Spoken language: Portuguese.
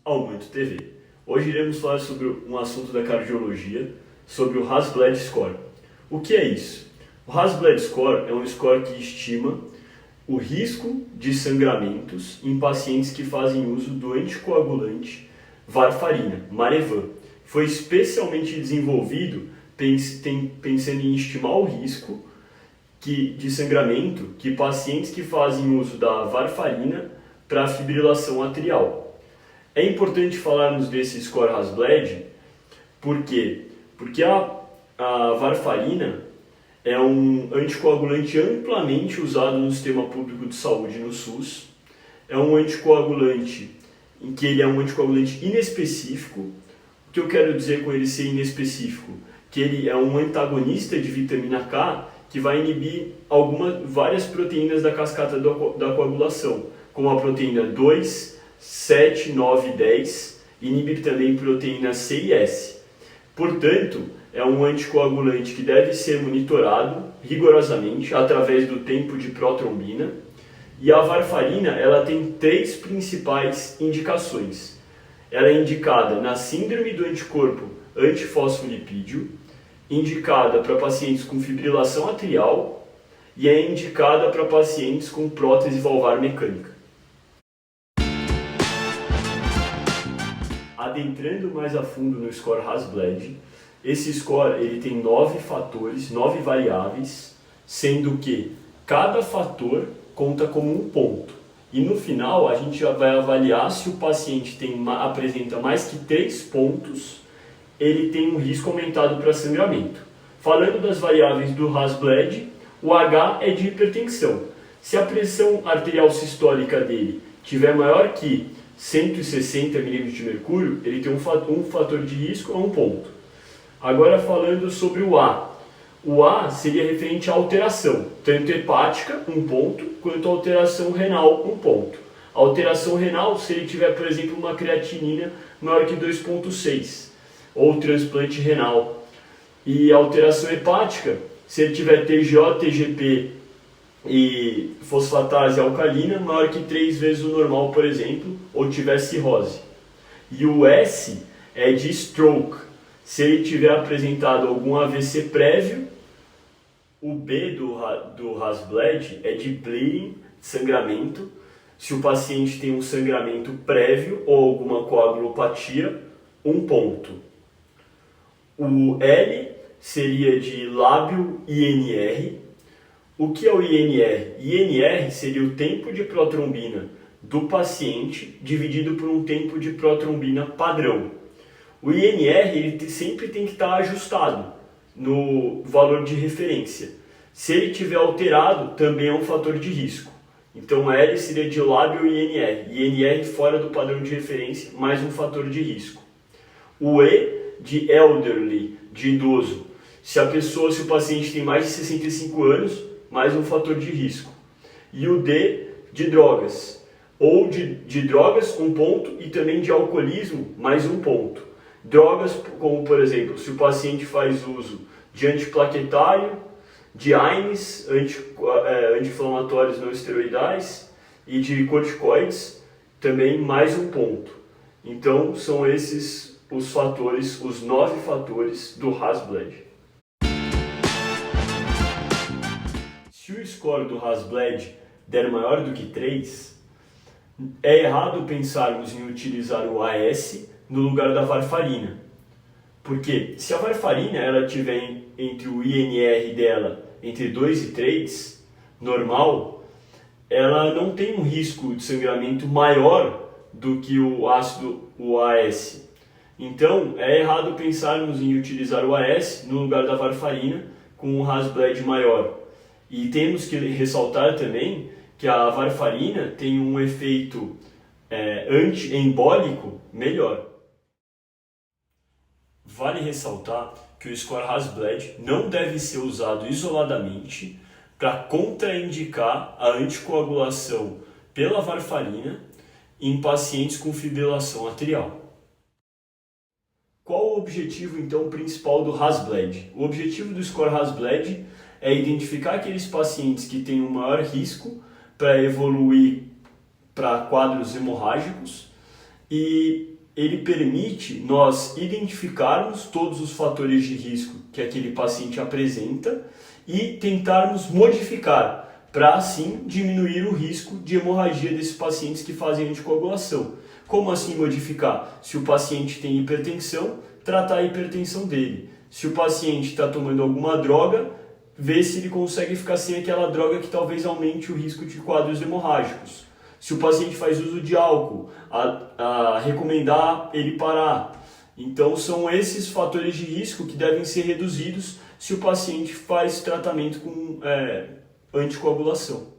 Aumento TV. Hoje iremos falar sobre um assunto da cardiologia, sobre o Hasbled Score. O que é isso? O Hasbled Score é um score que estima o risco de sangramentos em pacientes que fazem uso do anticoagulante varfarina, Marevan. Foi especialmente desenvolvido pensando em estimar o risco de sangramento que pacientes que fazem uso da varfarina para fibrilação atrial. É importante falarmos desse score Hasbled, por quê? Porque a varfarina é um anticoagulante amplamente usado no sistema público de saúde, no SUS. É um anticoagulante em que ele é um anticoagulante inespecífico. O que eu quero dizer com ele ser inespecífico? Que ele é um antagonista de vitamina K que vai inibir várias proteínas da cascata da coagulação, como a proteína 2, 7, 9 e 10, inibir também proteína C e S. Portanto, é um anticoagulante que deve ser monitorado rigorosamente através do tempo de protrombina. E a varfarina ela tem três principais indicações. Ela é indicada na síndrome do anticorpo antifosfolipídio, indicada para pacientes com fibrilação atrial e é indicada para pacientes com prótese valvar mecânica. Adentrando mais a fundo no score Hasbled, esse score ele tem 9 fatores, 9 variáveis, sendo que cada fator conta como um ponto. E no final a gente já vai avaliar se o paciente apresenta mais que 3 pontos, ele tem um risco aumentado para sangramento. Falando das variáveis do Hasbled, o H é de hipertensão. Se a pressão arterial sistólica dele tiver maior que 160 milímetros de mercúrio, ele tem um fator de risco a 1 ponto. Agora falando sobre o A. O A seria referente à alteração, tanto hepática, 1 ponto, quanto alteração renal, 1 ponto. A alteração renal, se ele tiver, por exemplo, uma creatinina maior que 2,6, ou transplante renal. E a alteração hepática, se ele tiver TGO, TGP e fosfatase alcalina maior que 3 vezes o normal, por exemplo, ou tiver cirrose. E o S é de stroke, se ele tiver apresentado algum AVC prévio. O B do Hasbled é de bleeding, sangramento, se o paciente tem um sangramento prévio ou alguma coagulopatia, 1 ponto. O L seria de lábio INR. O que é o INR? INR seria o tempo de protrombina do paciente dividido por um tempo de protrombina padrão. O INR ele sempre tem que estar ajustado no valor de referência. Se ele tiver alterado, também é um fator de risco. Então L seria de lábio INR. INR fora do padrão de referência, mais um fator de risco. O E de elderly, de idoso. Se o paciente tem mais de 65 anos, mais um fator de risco. E o D de drogas, ou de drogas, 1 ponto, e também de alcoolismo, mais 1 ponto. Drogas como, por exemplo, se o paciente faz uso de antiplaquetário, de AINES, anti-inflamatórios não esteroidais, e de corticoides, também mais 1 ponto. Então, são esses os fatores, os 9 fatores do Hasbled. Se o score do Hasbled der maior do que 3, é errado pensarmos em utilizar o AS no lugar da varfarina. Porque se a varfarina ela tiver entre o INR dela entre 2 e 3, normal, ela não tem um risco de sangramento maior do que o AS. Então, é errado pensarmos em utilizar o AS no lugar da varfarina com o Hasbled maior. E temos que ressaltar também que a varfarina tem um efeito anti-embólico melhor. Vale ressaltar que o score Hasbled não deve ser usado isoladamente para contraindicar a anticoagulação pela varfarina em pacientes com fibrilação atrial. Qual o objetivo, então, principal do Hasbled? O objetivo do score Hasbled é identificar aqueles pacientes que têm um maior risco para evoluir para quadros hemorrágicos e ele permite nós identificarmos todos os fatores de risco que aquele paciente apresenta e tentarmos modificar para assim diminuir o risco de hemorragia desses pacientes que fazem anticoagulação. Como assim modificar? Se o paciente tem hipertensão, tratar a hipertensão dele. Se o paciente está tomando alguma droga, ver se ele consegue ficar sem aquela droga que talvez aumente o risco de quadros hemorrágicos. Se o paciente faz uso de álcool, a recomendar ele parar. Então são esses fatores de risco que devem ser reduzidos se o paciente faz tratamento com anticoagulação.